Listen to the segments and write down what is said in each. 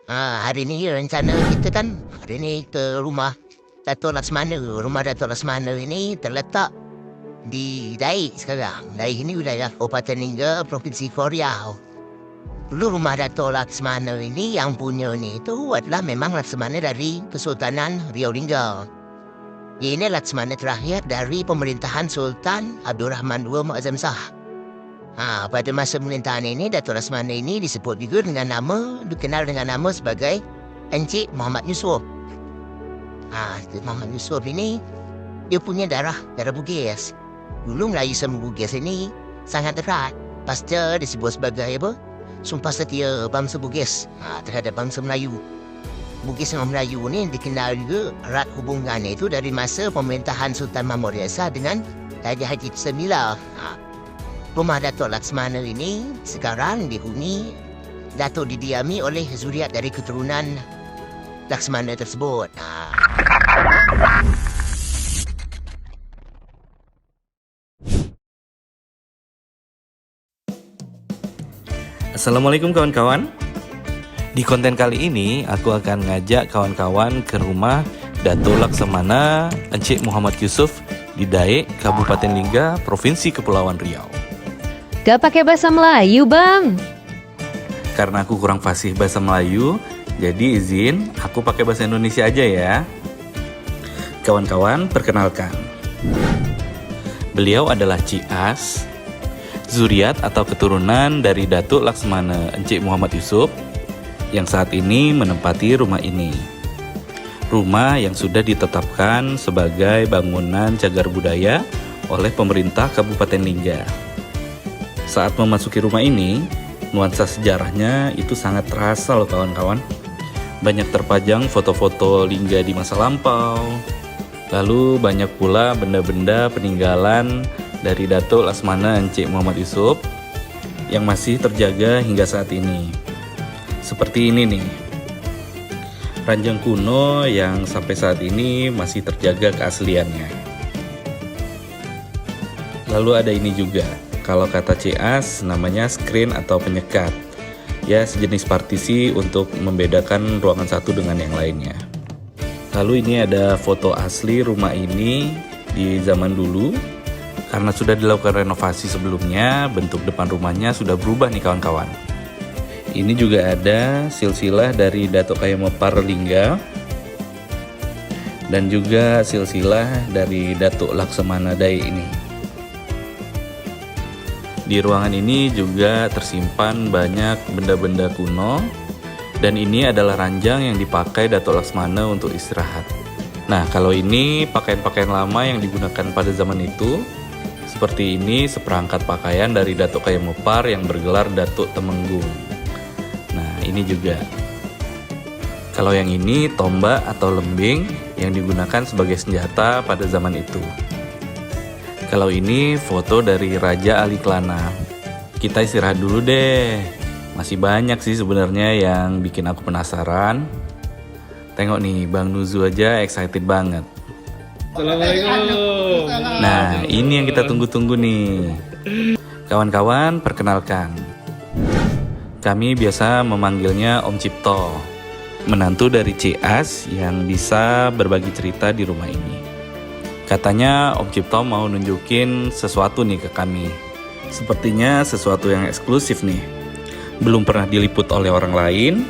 Hari ini rencana kita kan hari ini ke rumah Dato' Laksmana. Rumah Dato' Laksmana ini terletak di Daik sekarang. Daik ini wilayah Kabupaten Lingga, Provinsi Riau. Dulu rumah Dato' Laksmana ini yang punya ni itu adalah memang Laksmana dari Kesultanan Riau Lingga. Ini Laksmana terakhir dari pemerintahan Sultan Abdul Rahman II Muazzam Shah. Pada masa pemerintahan ini, Dato' Laksmana ini disebut juga dikenal dengan nama sebagai Encik Muhammad Yusof. Muhammad Yusof ini, dia punya darah Bugis. Dulu Melayu sama Bugis ini sangat erat. Pasca disebut sebagai sumpah setia bangsa Bugis terhadap bangsa Melayu. Bugis sama Melayu ini dikenal juga erat hubungannya itu dari masa pemerintahan Sultan Mahmud Reza dengan Raja Haji Sembilan. Rumah Dato' Laksmana ini sekarang dihuni Dato' didiami oleh zuriat dari keturunan Laksmana tersebut. Assalamualaikum kawan-kawan. Di konten kali ini aku akan ngajak kawan-kawan ke rumah Dato' Laksmana Encik Muhammad Yusof di Daik, Kabupaten Lingga, Provinsi Kepulauan Riau. Gak pakai bahasa Melayu, Bang. Karena aku kurang fasih bahasa Melayu, jadi izin aku pakai bahasa Indonesia aja ya. Kawan-kawan, perkenalkan. Beliau adalah Cias, zuriat atau keturunan dari Dato' Laksmana Encik Muhammad Yusof yang saat ini menempati rumah ini. Rumah yang sudah ditetapkan sebagai bangunan cagar budaya oleh pemerintah Kabupaten Lingga. Saat memasuki rumah ini, nuansa sejarahnya itu sangat terasa loh kawan-kawan. Banyak terpajang foto-foto Lingga di masa lampau. Lalu banyak pula benda-benda peninggalan dari Dato' Laksmana Encik Muhammad Yusof yang masih terjaga hingga saat ini. Seperti ini nih, ranjang kuno yang sampai saat ini masih terjaga keasliannya. Lalu ada ini juga. Kalau kata CAS namanya screen atau penyekat. Ya, sejenis partisi untuk membedakan ruangan satu dengan yang lainnya. Lalu ini ada foto asli rumah ini di zaman dulu. Karena sudah dilakukan renovasi sebelumnya, bentuk depan rumahnya sudah berubah nih kawan-kawan. Ini juga ada silsilah dari Dato' Khaim Mopar Lingga. Dan juga silsilah dari Dato' Laksmana Daik ini. Di ruangan ini juga tersimpan banyak benda-benda kuno, dan ini adalah ranjang yang dipakai Dato' Laksmana untuk istirahat. Nah, kalau ini pakaian-pakaian lama yang digunakan pada zaman itu, seperti ini seperangkat pakaian dari Dato' Khaim Mopar yang bergelar Dato' Temenggung. Nah, ini juga. Kalau yang ini tombak atau lembing yang digunakan sebagai senjata pada zaman itu. Kalau ini foto dari Raja Ali Klana. Kita istirahat dulu deh. Masih banyak sih sebenarnya yang bikin aku penasaran. Tengok nih, Bang Nuzu aja excited banget. Assalamualaikum. Nah, ini yang kita tunggu-tunggu nih. Kawan-kawan, perkenalkan. Kami biasa memanggilnya Om Cipto, menantu dari Cias yang bisa berbagi cerita di rumah ini. Katanya Om Cipto mau nunjukin sesuatu nih ke kami. Sepertinya sesuatu yang eksklusif nih. Belum pernah diliput oleh orang lain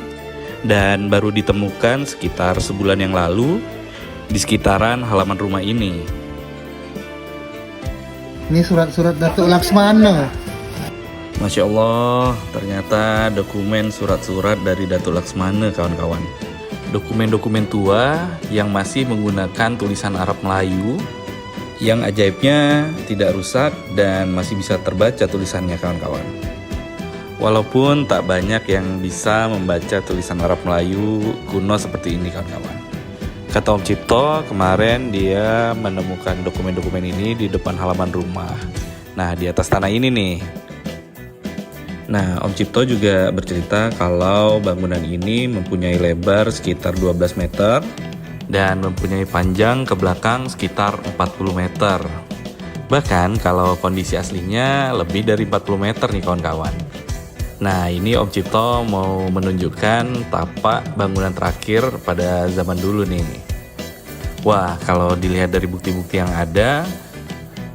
dan baru ditemukan sekitar sebulan yang lalu di sekitaran halaman rumah ini. Ini surat-surat Dato' Laksmana. Masya Allah, ternyata dokumen surat-surat dari Dato' Laksmana kawan-kawan. Dokumen-dokumen tua yang masih menggunakan tulisan Arab Melayu yang ajaibnya tidak rusak dan masih bisa terbaca tulisannya kawan-kawan. Walaupun tak banyak yang bisa membaca tulisan Arab Melayu kuno seperti ini kawan-kawan. Kata Om Cipto, kemarin dia menemukan dokumen-dokumen ini di depan halaman rumah. Nah, di atas tanah ini nih. Nah, Om Cipto juga bercerita kalau bangunan ini mempunyai lebar sekitar 12 meter dan mempunyai panjang ke belakang sekitar 40 meter. Bahkan kalau kondisi aslinya lebih dari 40 meter nih kawan-kawan. Nah, ini Om Cipto mau menunjukkan tapak bangunan terakhir pada zaman dulu nih. Wah, kalau dilihat dari bukti-bukti yang ada,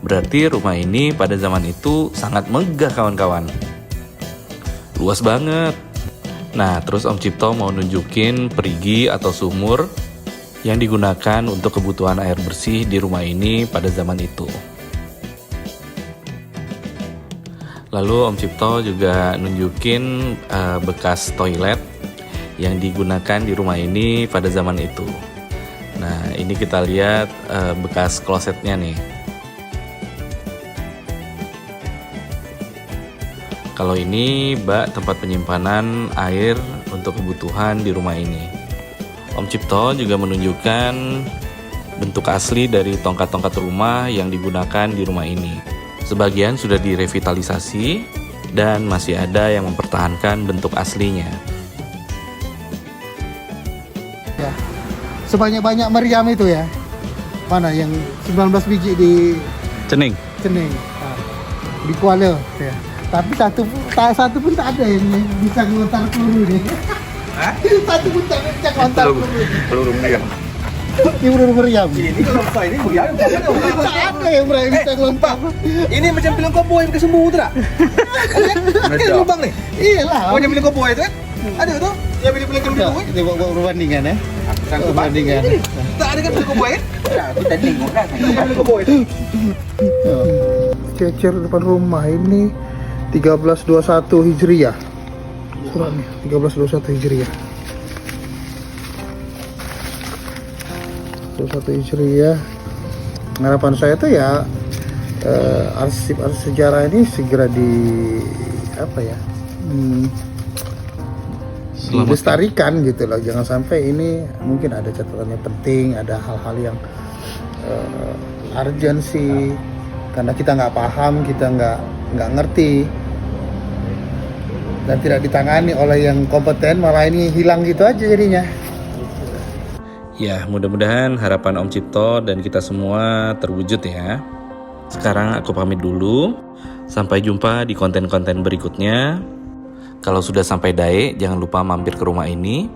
berarti rumah ini pada zaman itu sangat megah kawan-kawan. Luas banget. Nah, terus Om Cipto mau nunjukin perigi atau sumur yang digunakan untuk kebutuhan air bersih di rumah ini pada zaman itu. Lalu Om Cipto juga nunjukin bekas toilet yang digunakan di rumah ini pada zaman itu. Nah, ini kita lihat bekas klosetnya nih. Kalau ini bak tempat penyimpanan air untuk kebutuhan di rumah ini. Om Cipto juga menunjukkan bentuk asli dari tongkat-tongkat rumah yang digunakan di rumah ini. Sebagian sudah direvitalisasi dan masih ada yang mempertahankan bentuk aslinya. Ya. Sebanyak-banyak meriam itu ya. Mana yang 19 biji di Cening. Cening. Di Kuala ya. Tapi satu pun tak ada yang bisa ngelontar peluru nih. Hah? Satu pun tak bisa ngelontar peluru. Peluru meriam. Ini peluru meriam. Ini kalau besar ini meriam. Tak ada yang bisa ngelontar. Ini macam film koboi yang kesembuh tu tak? Ada lubang ni. Iyalah. Macam film koboi tu kan? Ada tu? Yang film koboi. Kita buat perbandingan ya. Perbandingan. Tak ada kan film koboi kan? Kita tengok kan. Film koboi tu. Cecer depan rumah ini 1321 Hijriah. Suratnya 1321 Hijriah. 21 Hijriah. Harapan saya tuh ya arsip sejarah ini segera dilestarikan gitu loh. Jangan sampai ini mungkin ada catatan yang penting, ada hal-hal yang urgensi karena kita nggak paham, kita nggak ngerti dan tidak ditangani oleh yang kompeten, malah ini hilang gitu aja jadinya. Ya, mudah-mudahan harapan Om Cipto dan kita semua terwujud ya. Sekarang aku pamit dulu. Sampai jumpa di konten-konten berikutnya. Kalau sudah sampai Dae, jangan lupa mampir ke rumah ini.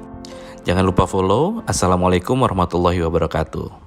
Jangan lupa follow. Assalamualaikum warahmatullahi wabarakatuh.